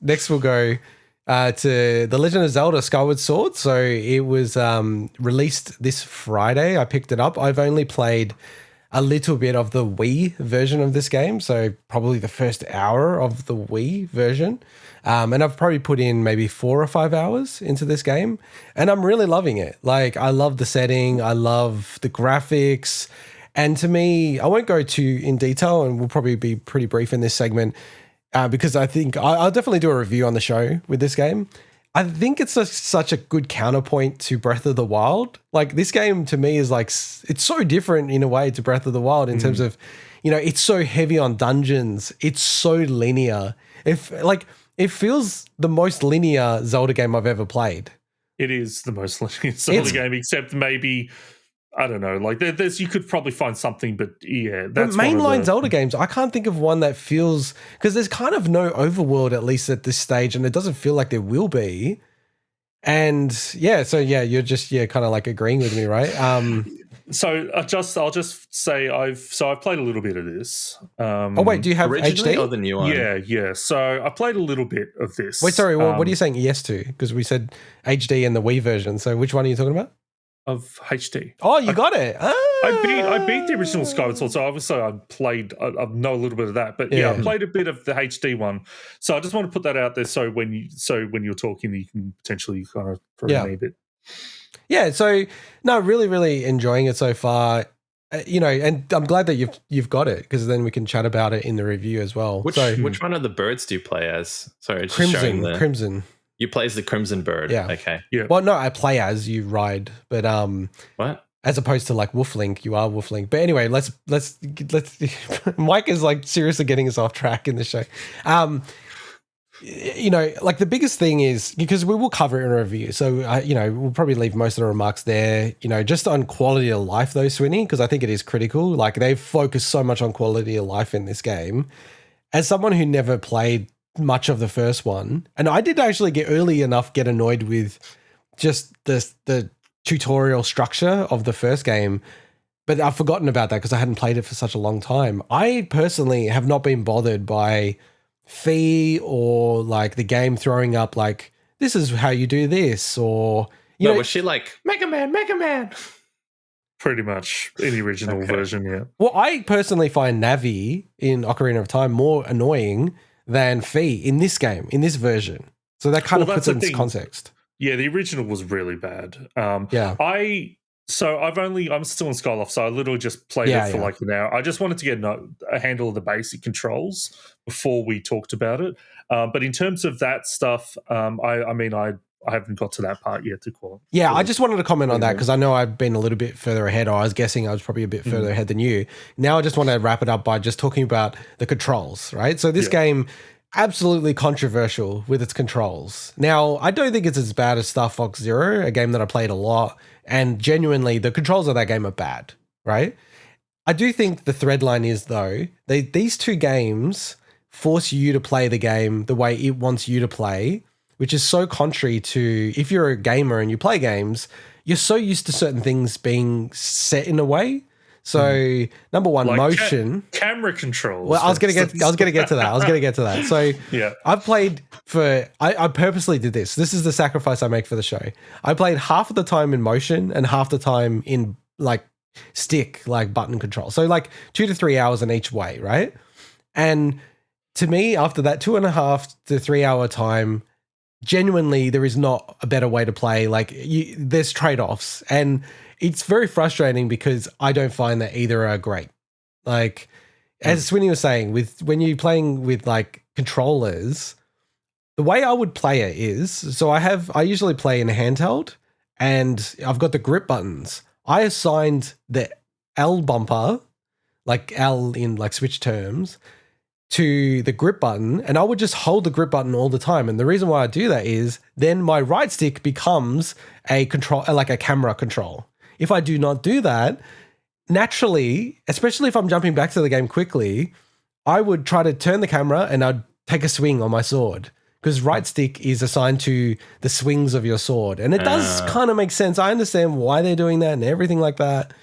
next we'll go to The Legend of Zelda Skyward Sword. So it was released this Friday. I picked it up. I've only played a little bit of the Wii version of this game, so probably the first hour of the Wii version. And I've probably put in maybe 4 or 5 hours into this game, and I'm really loving it. Like, I love the setting. I love the graphics. And to me, I won't go too in detail, and we'll probably be pretty brief in this segment because I think I'll definitely do a review on the show with this game. I think it's such a good counterpoint to Breath of the Wild. Like, this game to me is like, it's so different in a way to Breath of the Wild in terms of, it's so heavy on dungeons. It's so linear. It feels the most linear Zelda game I've ever played. It is the most linear Zelda game, except maybe, I don't know, like there's you could probably find something, but yeah, that's mainline Zelda games. I can't think of one that feels, because there's kind of no overworld, at least at this stage, and it doesn't feel like there will be. And you're just kind of like agreeing with me, right? So I'll just say I've played a little bit of this. Oh wait, do you have HD or the new one? Yeah. So I played a little bit of this. Wait, sorry, what are you saying yes to? Because we said HD and the Wii version. So which one are you talking about? Of HD. Oh, you got it. I beat the original Skyward Sword, so obviously I know a little bit of that. But I played a bit of the HD one. So I just want to put that out there so when you're talking, you can potentially kind of throw me a bit. Yeah, so no, really, really enjoying it so far. And I'm glad that you've got it, because then we can chat about it in the review as well. Which one of the birds do you play as? Sorry, it's Crimson. You play as the Crimson Bird. Yeah. Okay. Yeah. Well, no, I play as you ride, but what? As opposed to like Wolflink, you are Wolflink. But anyway, let's Mike is like seriously getting us off track in the show. Like the biggest thing is, because we will cover it in a review, so we'll probably leave most of the remarks there. Just on quality of life though, Swinny, because I think it is critical. Like, they've focused so much on quality of life in this game. As someone who never played much of the first one, and I did actually get annoyed with just the tutorial structure of the first game, but I've forgotten about that because I hadn't played it for such a long time. I personally have not been bothered by Fee or like the game throwing up like, this is how you do this, or was she like Mega Man? Pretty much in the original version, yeah. Well, I personally find Navi in Ocarina of Time more annoying than Fee in this game, in this version. So that kind of puts it into context. Yeah, the original was really bad. I'm still in Skyloft, so I literally just played it for like an hour. I just wanted to get a handle of the basic controls before we talked about it. But in terms of that stuff, I haven't got to that part yet to call. Yeah, I just wanted to comment on that because I know I've been a little bit further ahead, or I was guessing I was probably a bit further ahead than you. Now I just want to wrap it up by just talking about the controls, right? So this game, absolutely controversial with its controls. Now, I don't think it's as bad as Star Fox Zero, a game that I played a lot, and genuinely the controls of that game are bad, right? I do think the thread line is, though, these two games force you to play the game the way it wants you to play, which is so contrary to, if you're a gamer and you play games, you're so used to certain things being set in a way. So number one, like motion, camera controls. Well, I was gonna get to that. So I've played I purposely did this. This is the sacrifice I make for the show. I played half of the time in motion and half the time in like stick, like button control. So like 2 to 3 hours in each way, right? And to me, after that 2.5 to 3 hour time, genuinely, there is not a better way to play. Like there's trade-offs, and it's very frustrating because I don't find that either are great. Like as Swinny was saying, when you're playing with like controllers, the way I would play it is, so I usually play in a handheld, and I've got the grip buttons. I assigned the L bumper, like L in like Switch terms, to the grip button, and I would just hold the grip button all the time. And the reason why I do that is then my right stick becomes a control, like a camera control. If I do not do that, naturally, especially if I'm jumping back to the game quickly, I would try to turn the camera and I'd take a swing on my sword, because right stick is assigned to the swings of your sword. And it does kind of make sense. I understand why they're doing that and everything like that.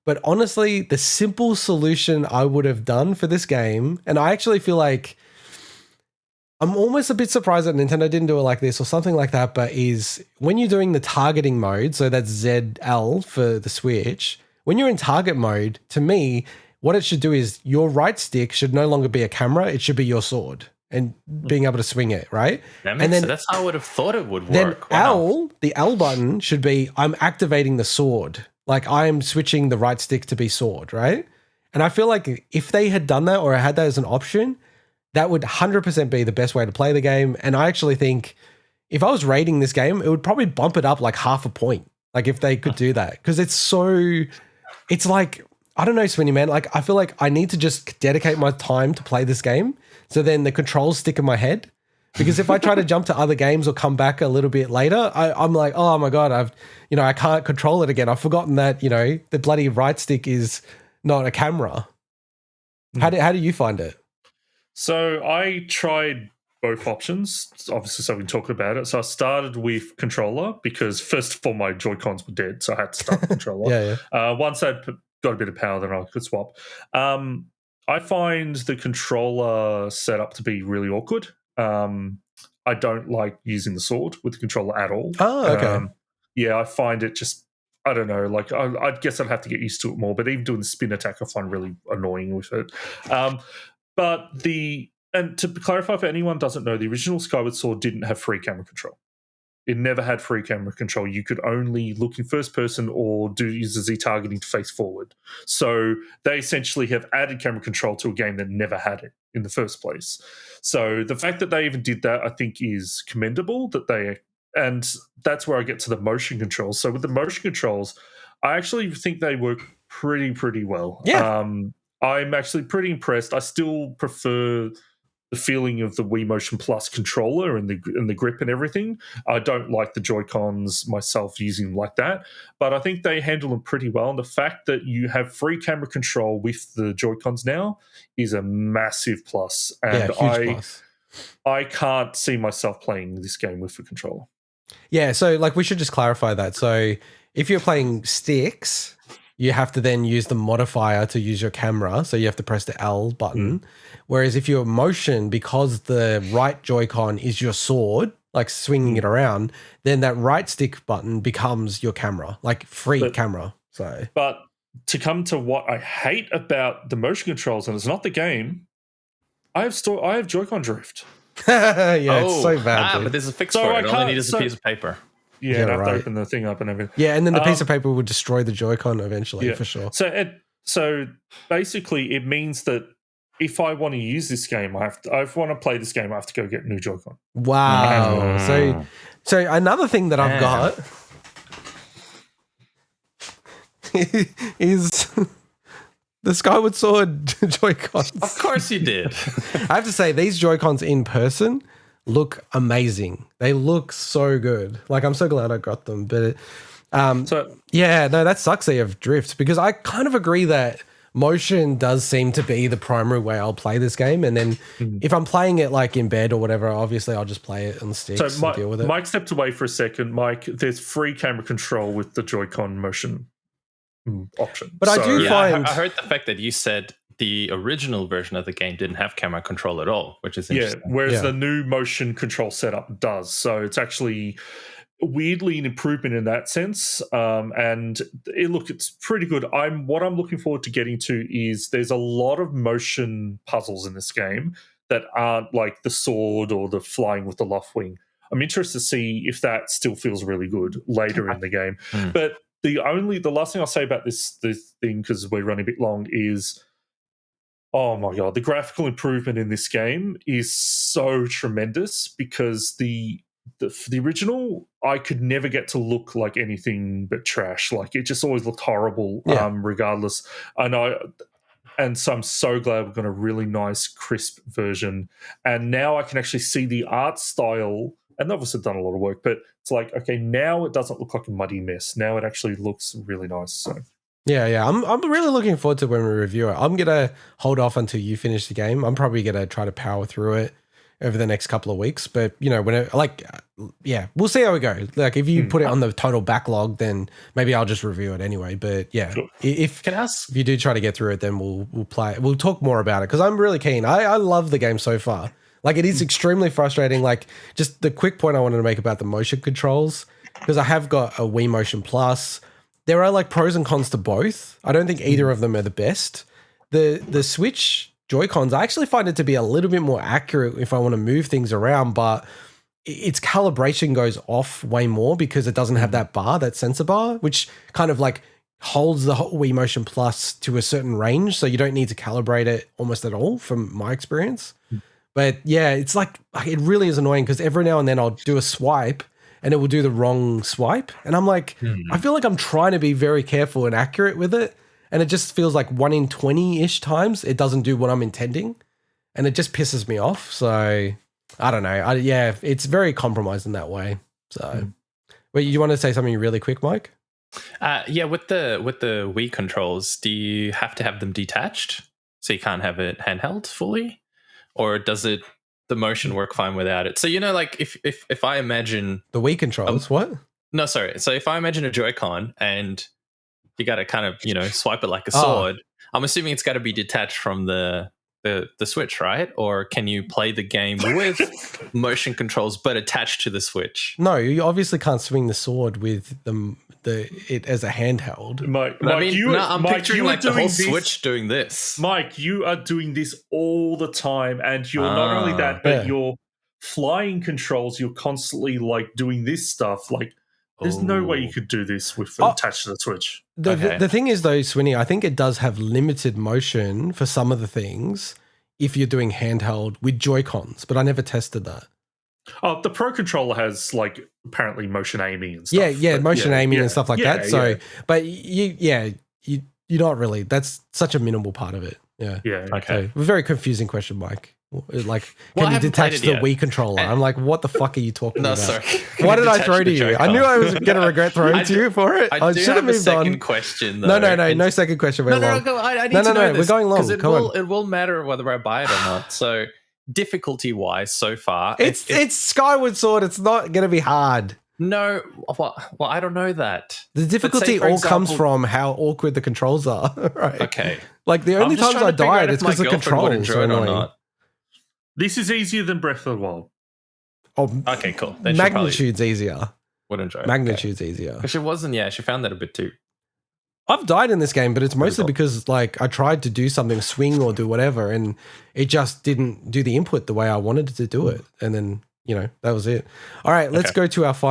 But honestly, the simple solution I would have done for this game, and I actually feel like I'm almost a bit surprised that Nintendo didn't do it like this or something like that, but is when you're doing the targeting mode, so that's ZL for the Switch, when you're in target mode, to me, what it should do is your right stick should no longer be a camera, it should be your sword and being able to swing it, right? That makes sense. That's how I would have thought it would work. Then the L button should be, I'm activating the sword. Like I'm switching the right stick to be sword, right? And I feel like if they had done that or had that as an option, that would 100% be the best way to play the game. And I actually think if I was rating this game, it would probably bump it up like half a point. Like if they could do that. Because it's like, I don't know, Swinny, man. Like I feel like I need to just dedicate my time to play this game. So then the controls stick in my head. Because if I try to jump to other games or come back a little bit later, I'm like, oh my God, I can't control it again. I've forgotten that, the bloody right stick is not a camera. How do you find it? So I tried both options, obviously, so we can talk about it. So I started with controller because first of all, my Joy-Cons were dead, so I had to start with controller. Once I'd got a bit of power, then I could swap. I find the controller setup to be really awkward. I don't like using the sword with the controller at all. Oh, okay. I find it just, I don't know, like I guess I'd have to get used to it more, but even doing the spin attack I find really annoying with it. And to clarify for anyone who doesn't know, the original Skyward Sword didn't have free camera control. It never had free camera control. You could only look in first person or use the Z targeting to face forward. So they essentially have added camera control to a game that never had it in the first place. So the fact that they even did that, I think, is commendable. And that's where I get to the motion controls. So with the motion controls, I actually think they work pretty well. Yeah. I'm actually pretty impressed. I still prefer the feeling of the Wii Motion Plus controller and the grip and everything. I don't like the Joy-Cons myself using them like that, but I think they handle them pretty well. And the fact that you have free camera control with the Joy-Cons now is a massive plus. And huge plus. I can't see myself playing this game with the controller. Yeah, so like we should just clarify that. So if you're playing sticks, you have to then use the modifier to use your camera. So you have to press the L button. Whereas if you're motion, because the right Joy-Con is your sword, like swinging it around, then that right stick button becomes your camera, like free camera. But to come to what I hate about the motion controls, and it's not the game, I have Joy-Con drift. It's so bad. But there's a fix for it. All I need is a piece of paper. Yeah, and I have to open the thing up and everything. Yeah, and then the piece of paper would destroy the Joy-Con eventually, for sure. So basically, it means that if I want to use this game, I want to play this game, I have to go get a new Joy-Con. Wow. So another thing that I've got is the Skyward Sword Joy-Cons. Of course you did. I have to say, these Joy-Cons in person look amazing. They look so good. Like, I'm so glad I got them. But that sucks that you have drift, because I kind of agree that motion does seem to be the primary way I'll play this game. And then if I'm playing it like in bed or whatever, obviously I'll just play it on sticks and deal with it. Mike stepped away for a second. Mike, there's free camera control with the Joy-Con motion option. But I do find... I heard the fact that you said the original version of the game didn't have camera control at all, which is interesting. Whereas the new motion control setup does. So it's actually weirdly an improvement in that sense. And it's pretty good. What I'm looking forward to getting to is there's a lot of motion puzzles in this game that aren't like the sword or the flying with the loft wing. I'm interested to see if that still feels really good later in the game. But the last thing I'll say about this thing, because we're running a bit long, is, oh my God, the graphical improvement in this game is so tremendous, because the original, I could never get to look like anything but trash. Like, it just always looked horrible, regardless. And so I'm so glad we've got a really nice, crisp version. And now I can actually see the art style, and obviously done a lot of work, but it's like, okay, now it doesn't look like a muddy mess. Now it actually looks really nice. So yeah. I'm really looking forward to when we review it. I'm gonna hold off until you finish the game. I'm probably gonna try to power through it over the next couple of weeks. But we'll see how we go. Like, if you put it on the total backlog, then maybe I'll just review it anyway. But yeah, sure. If you do try to get through it, then we'll play it. We'll talk more about it, because I'm really keen. I love the game so far. Like it is extremely frustrating. Like just the quick point I wanted to make about the motion controls, because I have got a Wii Motion Plus. There are like pros and cons to both. I don't think either of them are the best. The Switch Joy-Cons, I actually find it to be a little bit more accurate if I want to move things around, but its calibration goes off way more because it doesn't have that bar, that sensor bar, which kind of like holds the whole Wii Motion Plus to a certain range. So you don't need to calibrate it almost at all from my experience. But yeah, it's like, it really is annoying because every now and then I'll do a swipe and it will do the wrong swipe. And I'm like, I feel like I'm trying to be very careful and accurate with it. And it just feels like 1 in 20-ish times it doesn't do what I'm intending. And it just pisses me off. So I don't know. Yeah, it's very compromised in that way. So, wait, you want to say something really quick, Mike? Yeah, with the Wii controls, do you have to have them detached so you can't have it handheld fully, or does the motion work fine without it? So like if I imagine the Wii controls, what? No, sorry. So if I imagine a Joy-Con and you got to kind of swipe it like a sword, I'm assuming it's got to be detached from the Switch, right? Or can you play the game with motion controls but attached to the Switch? No, you obviously can't swing the sword with it as a handheld. I'm picturing like the whole Switch doing this. Mike, you are doing this all the time, and you're not only that, but your flying controls, you're constantly like doing this stuff. Like, there's no way you could do this with attached to the Switch. The thing is, though, Swinny, I think it does have limited motion for some of the things if you're doing handheld with Joy-Cons, but I never tested that. Oh, the Pro Controller has like apparently motion aiming and stuff. Yeah, motion aiming and stuff like that. So, but you're not really. That's such a minimal part of it. Yeah. Yeah. Okay. So, very confusing question, Mike. Like, can you detach the Wii controller? I'm like, what the fuck are you talking about? Sorry. What did I throw to you? I knew I was going to regret throwing to you for it. I should have moved on. Second question, though. No second question. No, I need to know this. We're going long. Because it will matter whether I buy it or not. So, difficulty-wise, so far, it's Skyward Sword. It's not going to be hard. No, well, I don't know that. The difficulty comes from how awkward the controls are. Right? Okay. Like the only times I died, it's because the controls are annoying. This is easier than Breath of the Wild. Oh, okay, cool. Then Magnitude's easier. Would enjoy. Magnitude's easier. Because she wasn't. Yeah, she found that a bit too. I've died in this game, but it's mostly because like I tried to do something, swing or do whatever, and it just didn't do the input the way I wanted it to do it, and then that was it. All right, let's go to our final.